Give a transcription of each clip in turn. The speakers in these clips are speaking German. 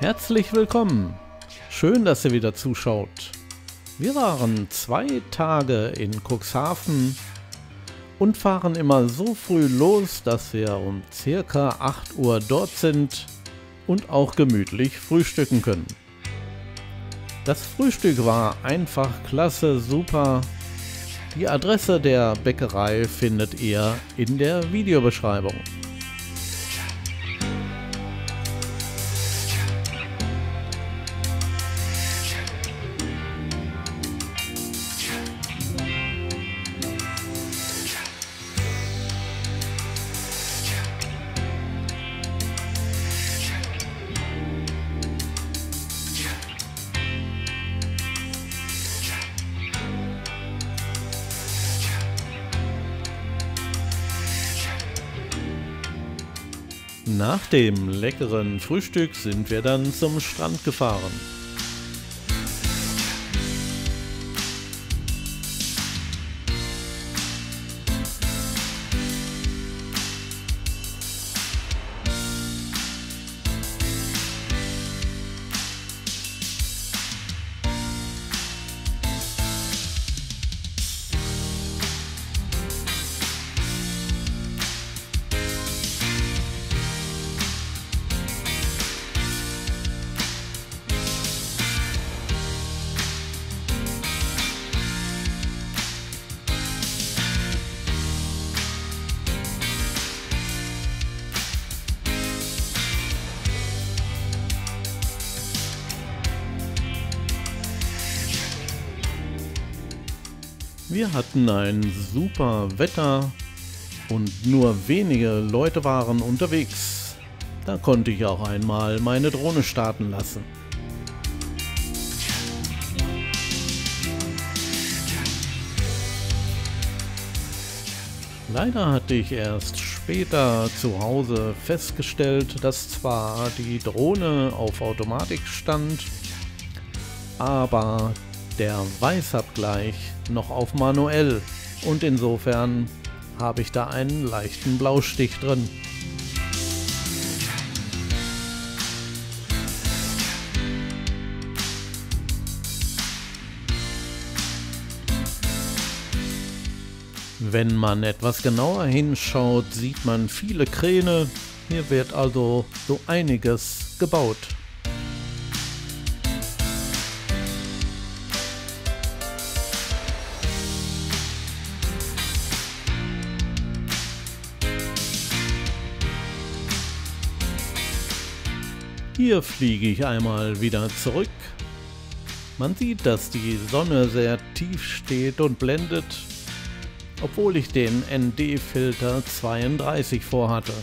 Herzlich willkommen. Schön, dass ihr wieder zuschaut. Wir waren 2 Tage in Cuxhaven und fahren immer so früh los, dass wir um circa 8 Uhr dort sind und auch gemütlich frühstücken können. Das Frühstück war einfach klasse, super. Die Adresse der Bäckerei findet ihr in der Videobeschreibung. Nach dem leckeren Frühstück sind wir dann zum Strand gefahren. Wir hatten ein super Wetter und nur wenige Leute waren unterwegs. Da konnte ich auch einmal meine Drohne starten lassen. Leider hatte ich erst später zu Hause festgestellt, dass zwar die Drohne auf Automatik stand, aber der Weißabgleich noch auf manuell, und insofern habe ich da einen leichten Blaustich drin. Wenn man etwas genauer hinschaut, sieht man viele Kräne. Hier wird also so einiges gebaut. Hier fliege ich einmal wieder zurück. Man sieht, dass die Sonne sehr tief steht und blendet, obwohl ich den ND-Filter 32 vorhatte.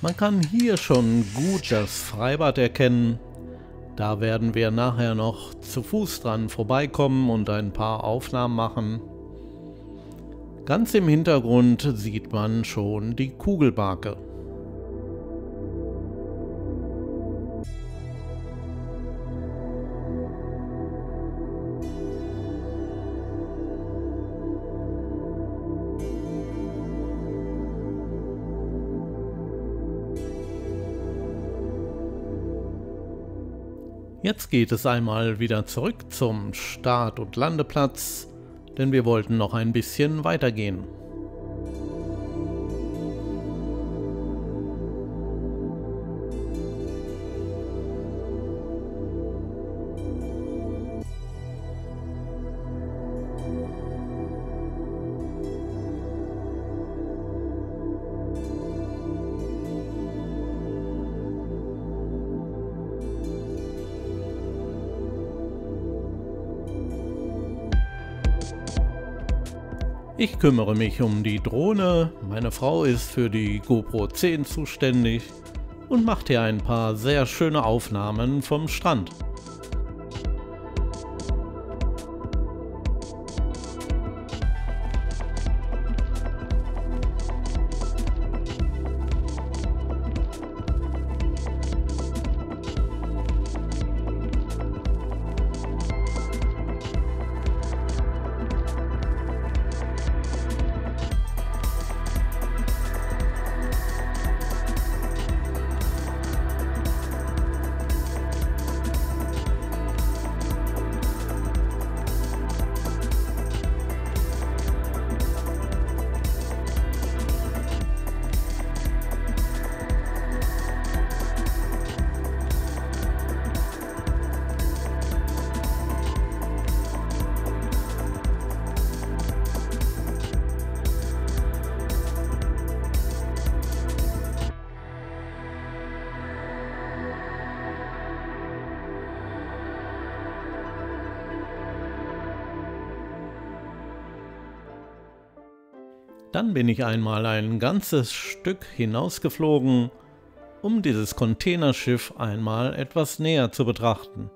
Man kann hier schon gut das Freibad erkennen. Da werden wir nachher noch zu Fuß dran vorbeikommen und ein paar Aufnahmen machen. Ganz im Hintergrund sieht man schon die Kugelbarke. Jetzt geht es einmal wieder zurück zum Start- und Landeplatz, denn wir wollten noch ein bisschen weitergehen. Ich kümmere mich um die Drohne, meine Frau ist für die GoPro 10 zuständig und macht hier ein paar sehr schöne Aufnahmen vom Strand. Dann bin ich einmal ein ganzes Stück hinausgeflogen, um dieses Containerschiff einmal etwas näher zu betrachten.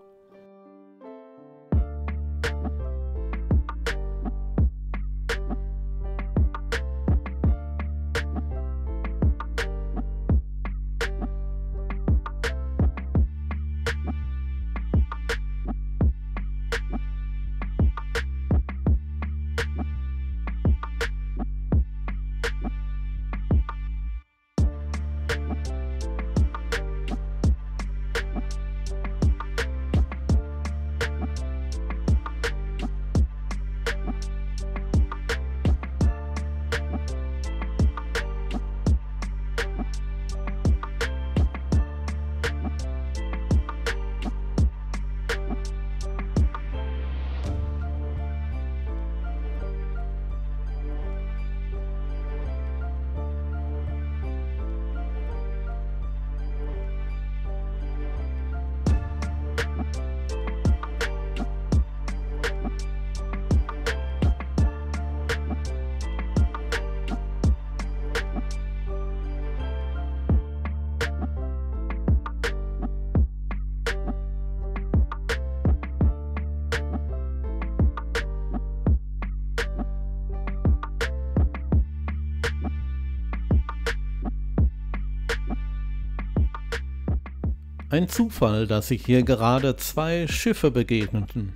Ein Zufall, dass sich hier gerade zwei Schiffe begegneten.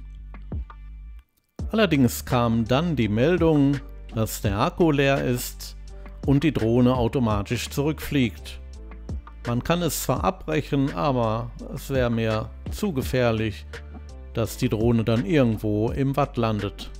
Allerdings kam dann die Meldung, dass der Akku leer ist und die Drohne automatisch zurückfliegt. Man kann es zwar abbrechen, aber es wäre mir zu gefährlich, dass die Drohne dann irgendwo im Watt landet.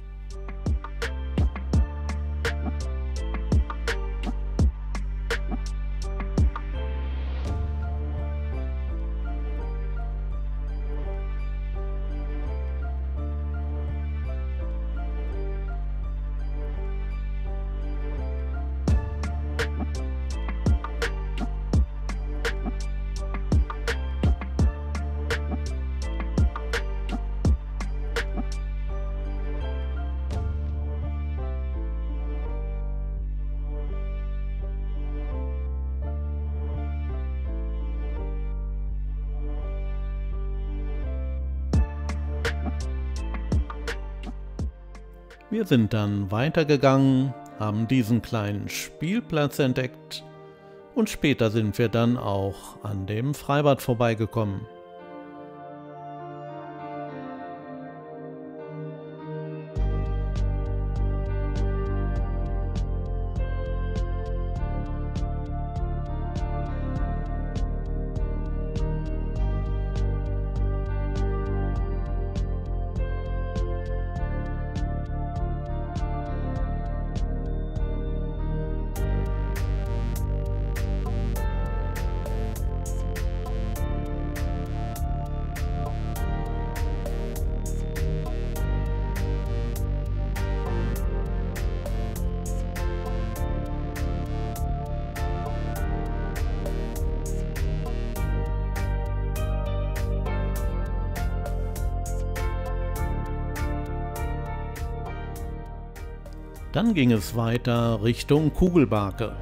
Wir sind dann weitergegangen, haben diesen kleinen Spielplatz entdeckt und später sind wir dann auch an dem Freibad vorbeigekommen. Dann ging es weiter Richtung Kugelbake.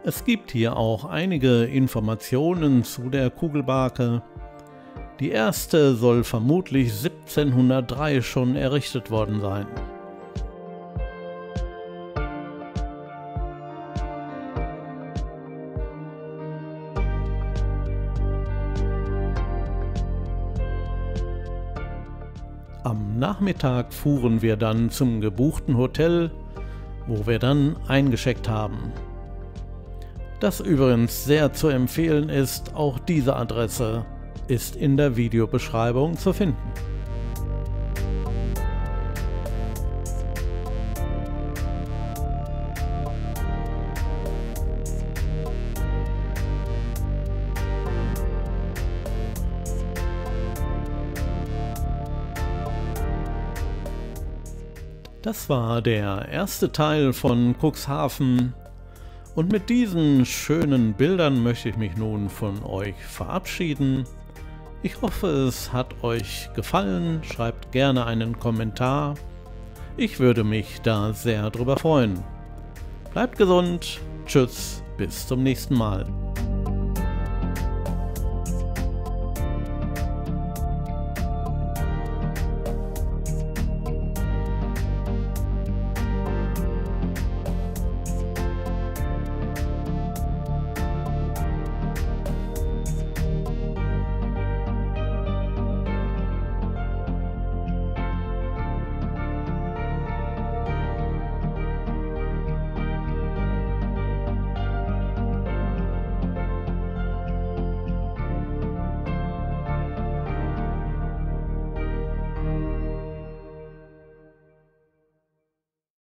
Es gibt hier auch einige Informationen zu der Kugelbarke. Die erste soll vermutlich 1703 schon errichtet worden sein. Am Nachmittag fuhren wir dann zum gebuchten Hotel, wo wir dann eingecheckt haben. Das übrigens sehr zu empfehlen ist, auch diese Adresse ist in der Videobeschreibung zu finden. Das war der erste Teil von Cuxhaven und mit diesen schönen Bildern möchte ich mich nun von euch verabschieden. Ich hoffe, es hat euch gefallen, schreibt gerne einen Kommentar. Ich würde mich da sehr drüber freuen. Bleibt gesund, tschüss, bis zum nächsten Mal.